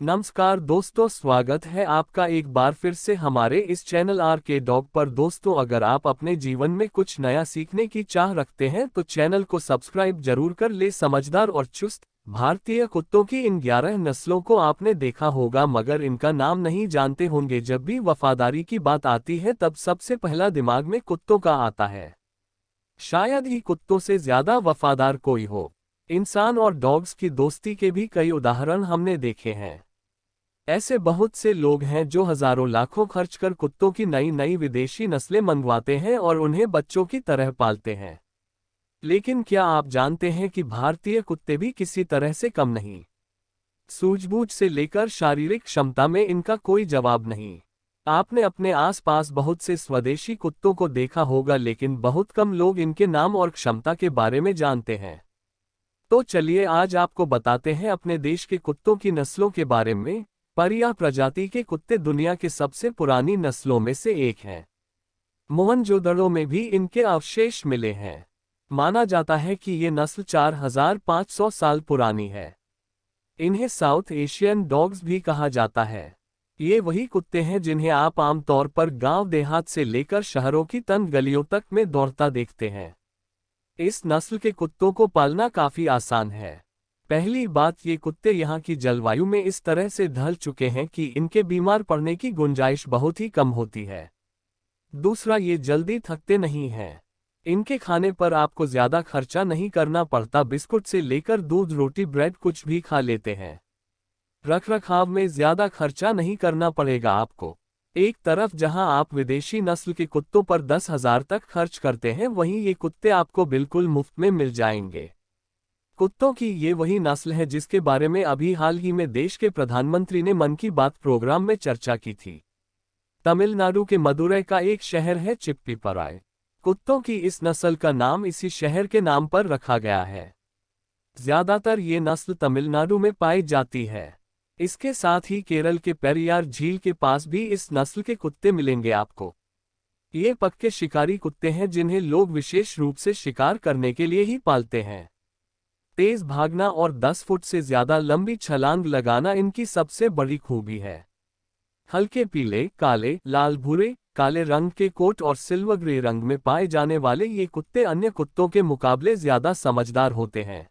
नमस्कार दोस्तों, स्वागत है आपका एक बार फिर से हमारे इस चैनल आर के डॉग पर। दोस्तों, अगर आप अपने जीवन में कुछ नया सीखने की चाह रखते हैं तो चैनल को सब्सक्राइब जरूर कर ले। समझदार और चुस्त भारतीय कुत्तों की इन 11 नस्लों को आपने देखा होगा, मगर इनका नाम नहीं जानते होंगे। जब भी वफादारी की बात आती है तब सबसे पहला दिमाग में कुत्तों का आता है। शायद ही कुत्तों से ज्यादा वफादार कोई हो। इंसान और डॉग्स की दोस्ती के भी कई उदाहरण हमने देखे हैं। ऐसे बहुत से लोग हैं जो हजारों लाखों खर्च कर कुत्तों की नई नई विदेशी नस्लें मंगवाते हैं और उन्हें बच्चों की तरह पालते हैं। लेकिन क्या आप जानते हैं कि भारतीय कुत्ते भी किसी तरह से कम नहीं। सूझबूझ से लेकर शारीरिक क्षमता में इनका कोई जवाब नहीं। आपने अपने आसपास बहुत से स्वदेशी कुत्तों को देखा होगा, लेकिन बहुत कम लोग इनके नाम और क्षमता के बारे में जानते हैं। तो चलिए आज आपको बताते हैं अपने देश के कुत्तों की नस्लों के बारे में। परिया प्रजाति के कुत्ते दुनिया के सबसे पुरानी नस्लों में से एक हैं। मोहनजोदड़ो में भी इनके अवशेष मिले हैं। माना जाता है कि ये नस्ल 4500 साल पुरानी है। इन्हें साउथ एशियन डॉग्स भी कहा जाता है। ये वही कुत्ते हैं जिन्हें आप आमतौर पर गांव देहात से लेकर शहरों की तंग गलियों तक में दौड़ता देखते हैं। इस नस्ल के कुत्तों को पालना काफी आसान है। पहली बात, ये कुत्ते यहाँ की जलवायु में इस तरह से ढल चुके हैं कि इनके बीमार पड़ने की गुंजाइश बहुत ही कम होती है। दूसरा, ये जल्दी थकते नहीं हैं। इनके खाने पर आपको ज्यादा खर्चा नहीं करना पड़ता। बिस्कुट से लेकर दूध, रोटी, ब्रेड कुछ भी खा लेते हैं। रखरखाव में ज्यादा खर्चा नहीं करना पड़ेगा आपको। एक तरफ जहां आप विदेशी नस्ल के कुत्तों पर 10,000 तक खर्च करते हैं, वहीं ये कुत्ते आपको बिल्कुल मुफ्त में मिल जाएंगे। कुत्तों की ये वही नस्ल है जिसके बारे में अभी हाल ही में देश के प्रधानमंत्री ने मन की बात प्रोग्राम में चर्चा की थी। तमिलनाडु के मदुरै का एक शहर है चिप्पीपराय। कुत्तों की इस नस्ल का नाम इसी शहर के नाम पर रखा गया है। ज्यादातर ये नस्ल तमिलनाडु में पाई जाती है। इसके साथ ही केरल के पेरियार झील के पास भी इस नस्ल के कुत्ते मिलेंगे आपको। ये पक्के शिकारी कुत्ते हैं जिन्हें लोग विशेष रूप से शिकार करने के लिए ही पालते हैं। तेज भागना और 10 फुट से ज्यादा लंबी छलांग लगाना इनकी सबसे बड़ी खूबी है। हल्के पीले, काले, लाल, भूरे, काले रंग के कोट और सिल्वर ग्रे रंग में पाए जाने वाले ये कुत्ते अन्य कुत्तों के मुकाबले ज्यादा समझदार होते हैं।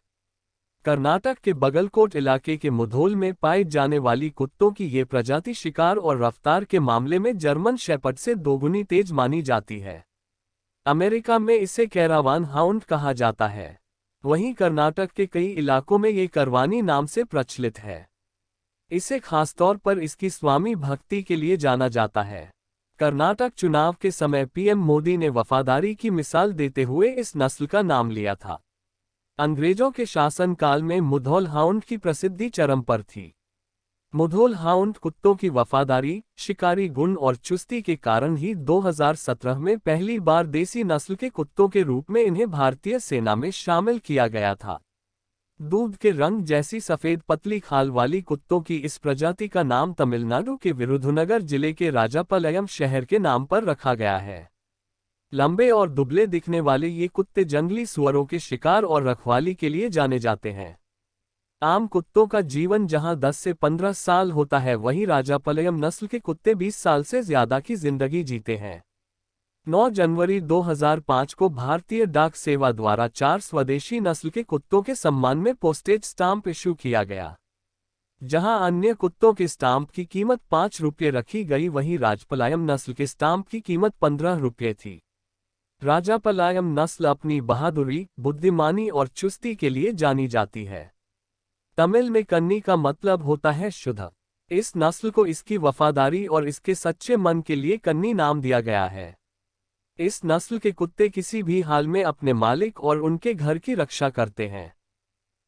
कर्नाटक के बगलकोट इलाके के मुधोल में पाई जाने वाली कुत्तों की ये प्रजाति शिकार और रफ्तार के मामले में जर्मन शेपर्ड से दोगुनी तेज मानी जाती है। अमेरिका में इसे कैरावान हाउंड कहा जाता है। वहीं कर्नाटक के कई इलाकों में ये करवानी नाम से प्रचलित है। इसे खासतौर पर इसकी स्वामी भक्ति के लिए जाना जाता है। कर्नाटक चुनाव के समय पीएम मोदी ने वफादारी की मिसाल देते हुए इस नस्ल का नाम लिया था। अंग्रेजों के शासनकाल में मुधोल हाउंड की प्रसिद्धि चरम पर थी। मुधोल हाउंड कुत्तों की वफादारी, शिकारी गुण और चुस्ती के कारण ही 2017 में पहली बार देसी नस्ल के कुत्तों के रूप में इन्हें भारतीय सेना में शामिल किया गया था। दूध के रंग जैसी सफेद पतली खाल वाली कुत्तों की इस प्रजाति का नाम तमिलनाडु के विरुधुनगर जिले के राजापलयम शहर के नाम पर रखा गया है। लंबे और दुबले दिखने वाले ये कुत्ते जंगली सुअरों के शिकार और रखवाली के लिए जाने जाते हैं। आम कुत्तों का जीवन जहां 10 से 15 साल होता है, वहीं राजापलयम नस्ल के कुत्ते 20 साल से ज्यादा की जिंदगी जीते हैं। 9 जनवरी 2005 को भारतीय डाक सेवा द्वारा 4 स्वदेशी नस्ल के कुत्तों के सम्मान में पोस्टेज स्टाम्प इशू किया गया। जहां अन्य कुत्तों के स्टाम्प की कीमत 5 रुपये रखी गई, वहीं राजापलायम नस्ल के स्टाम्प की कीमत 15 रुपये थी। राजापलायम नस्ल अपनी बहादुरी, बुद्धिमानी और चुस्ती के लिए जानी जाती है। तमिल में कन्नी का मतलब होता है शुद्ध। इस नस्ल को इसकी वफादारी और इसके सच्चे मन के लिए कन्नी नाम दिया गया है। इस नस्ल के कुत्ते किसी भी हाल में अपने मालिक और उनके घर की रक्षा करते हैं।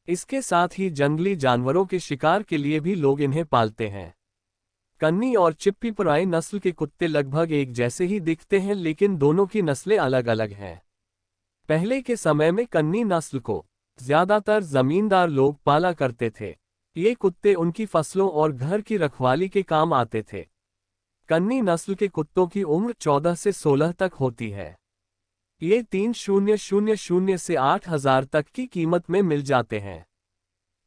इसके साथ ही जंगली जानवरों के शिकार के लिए भी लोग इन्हें पालते हैं। कन्नी और चिप्पीपराई नस्ल के कुत्ते लगभग एक जैसे ही दिखते हैं, लेकिन दोनों की नस्लें अलग अलग हैं। पहले के समय में कन्नी नस्ल को ज्यादातर जमींदार लोग पाला करते थे। ये कुत्ते उनकी फसलों और घर की रखवाली के काम आते थे। कन्नी नस्ल के कुत्तों की उम्र 14 से 16 तक होती है। ये 3000 से 8000 तक की कीमत में मिल जाते हैं।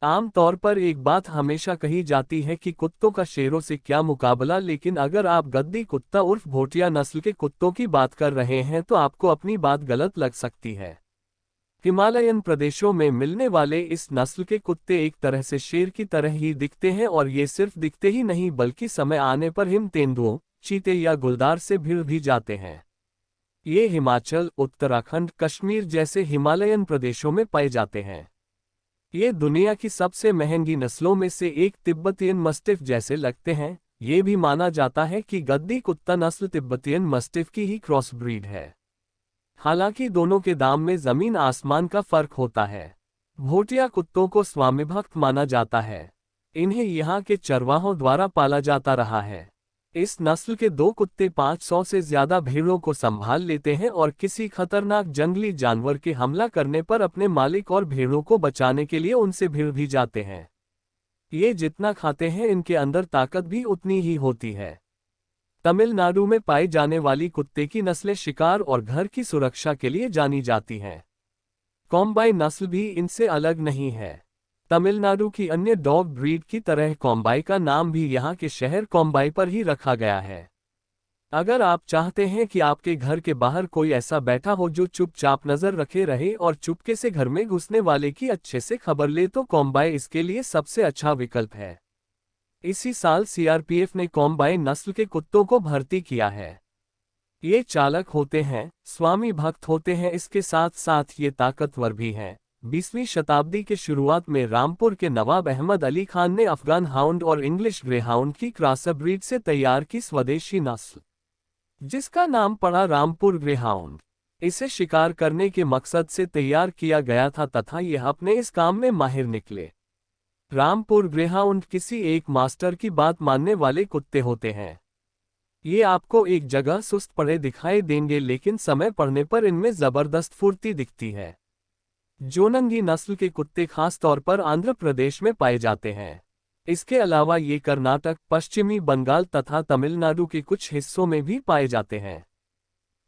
आम तौर पर एक बात हमेशा कही जाती है कि कुत्तों का शेरों से क्या मुकाबला, लेकिन अगर आप गद्दी कुत्ता उर्फ भोटिया नस्ल के कुत्तों की बात कर रहे हैं तो आपको अपनी बात गलत लग सकती है। हिमालयन प्रदेशों में मिलने वाले इस नस्ल के कुत्ते एक तरह से शेर की तरह ही दिखते हैं, और ये सिर्फ दिखते ही नहीं बल्कि समय आने पर हिम तेंदुओं, चीते या गुलदार से भिड़ भी जाते हैं। ये हिमाचल, उत्तराखंड, कश्मीर जैसे हिमालयन प्रदेशों में पाए जाते हैं। ये दुनिया की सबसे महंगी नस्लों में से एक तिब्बतियन मस्टिफ जैसे लगते हैं। ये भी माना जाता है कि गद्दी कुत्ता नस्ल तिब्बतियन मस्टिफ की ही क्रॉस ब्रीड है। हालांकि दोनों के दाम में जमीन आसमान का फर्क होता है। भोटिया कुत्तों को स्वामिभक्त माना जाता है। इन्हें यहाँ के चरवाहों द्वारा पाला जाता रहा है। इस नस्ल के 2 कुत्ते 500 से ज्यादा भेड़ों को संभाल लेते हैं और किसी खतरनाक जंगली जानवर के हमला करने पर अपने मालिक और भेड़ों को बचाने के लिए उनसे भिड़ भी जाते हैं। ये जितना खाते हैं इनके अंदर ताकत भी उतनी ही होती है। तमिलनाडु में पाई जाने वाली कुत्ते की नस्लें शिकार और घर की सुरक्षा के लिए जानी जाती हैं। कोम्बाई नस्ल भी इनसे अलग नहीं है। तमिलनाडु की अन्य डॉग ब्रीड की तरह कोम्बाई का नाम भी यहाँ के शहर कोम्बाई पर ही रखा गया है। अगर आप चाहते हैं कि आपके घर के बाहर कोई ऐसा बैठा हो जो चुपचाप नजर रखे रहे और चुपके से घर में घुसने वाले की अच्छे से खबर ले, तो कोम्बाई इसके लिए सबसे अच्छा विकल्प है। इसी साल सीआरपीएफ ने कोम्बाई नस्ल के कुत्तों को भर्ती किया है। ये चालक होते हैं, स्वामी भक्त होते हैं, इसके साथ साथ ये ताकतवर भी हैं। 20वीं शताब्दी के शुरुआत में रामपुर के नवाब अहमद अली खान ने अफगान हाउंड और इंग्लिश ग्रेहाउंड की क्रॉस ब्रीड से तैयार की स्वदेशी नस्ल, जिसका नाम पड़ा रामपुर ग्रेहाउंड। इसे शिकार करने के मकसद से तैयार किया गया था तथा यह अपने इस काम में माहिर निकले। रामपुर ग्रेहाउंड किसी एक मास्टर की बात मानने वाले कुत्ते होते हैं। ये आपको एक जगह सुस्त पड़े दिखाई देंगे, लेकिन समय पड़ने पर इनमें जबरदस्त फुर्ती दिखती है। जोनंगी नस्ल के कुत्ते खास तौर पर आंध्र प्रदेश में पाए जाते हैं। इसके अलावा ये कर्नाटक, पश्चिमी बंगाल तथा तमिलनाडु के कुछ हिस्सों में भी पाए जाते हैं।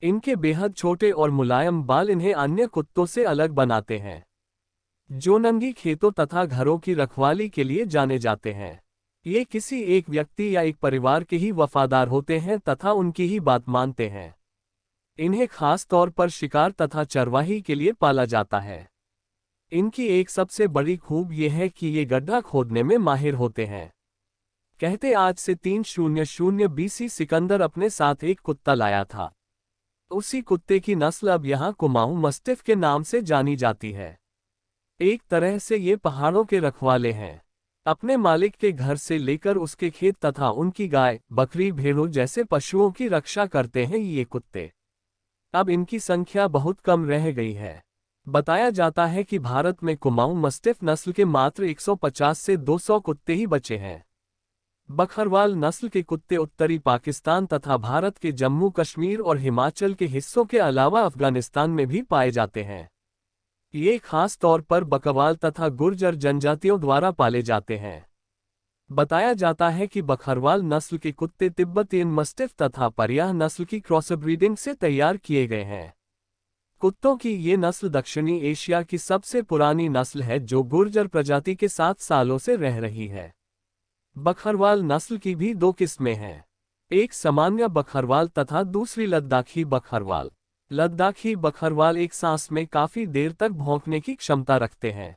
इनके बेहद छोटे और मुलायम बाल इन्हें अन्य कुत्तों से अलग बनाते हैं। जोनंगी खेतों तथा घरों की रखवाली के लिए जाने जाते हैं। ये किसी एक व्यक्ति या एक परिवार के ही वफादार होते हैं तथा उनकी ही बात मानते हैं। इन्हें खास तौर पर शिकार तथा चरवाही के लिए पाला जाता है। इनकी एक सबसे बड़ी खूब यह है कि ये गड्ढा खोदने में माहिर होते हैं। कहते आज से 300 BC सिकंदर अपने साथ एक कुत्ता लाया था। उसी कुत्ते की नस्ल अब यहाँ कुमाऊं मस्टिफ के नाम से जानी जाती है। एक तरह से ये पहाड़ों के रखवाले हैं। अपने मालिक के घर से लेकर उसके खेत तथा उनकी गाय, बकरी, भेड़ों जैसे पशुओं की रक्षा करते हैं ये कुत्ते। अब इनकी संख्या बहुत कम रह गई है। बताया जाता है कि भारत में कुमाऊं मस्टिफ नस्ल के मात्र 150 से 200 कुत्ते ही बचे हैं। बखरवाल नस्ल के कुत्ते उत्तरी पाकिस्तान तथा भारत के जम्मू कश्मीर और हिमाचल के हिस्सों के अलावा अफगानिस्तान में भी पाए जाते हैं। ये खास तौर पर बकवाल तथा गुर्जर जनजातियों द्वारा पाले जाते हैं। बताया जाता है कि बखरवाल नस्ल के कुत्ते तिब्बतियन मस्टिफ तथा परियाह नस्ल की क्रॉसब्रीडिंग से तैयार किए गए हैं। कुत्तों की ये नस्ल दक्षिणी एशिया की सबसे पुरानी नस्ल है जो गुर्जर प्रजाति के साथ सालों से रह रही है। बखरवाल नस्ल की भी 2 किस्में हैं, एक सामान्य बखरवाल तथा दूसरी लद्दाखी बखरवाल। लद्दाखी बखरवाल एक सांस में काफी देर तक भौंकने की क्षमता रखते हैं।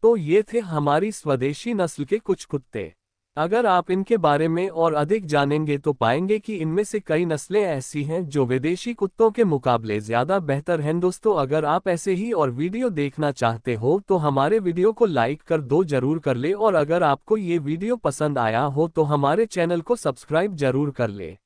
तो ये थे हमारी स्वदेशी नस्ल के कुछ कुत्ते। अगर आप इनके बारे में और अधिक जानेंगे तो पाएंगे कि इनमें से कई नस्लें ऐसी हैं जो विदेशी कुत्तों के मुकाबले ज्यादा बेहतर हैं। दोस्तों, अगर आप ऐसे ही और वीडियो देखना चाहते हो तो हमारे वीडियो को लाइक कर दो जरूर कर ले, और अगर आपको ये वीडियो पसंद आया हो तो हमारे चैनल को सब्सक्राइब जरूर कर ले।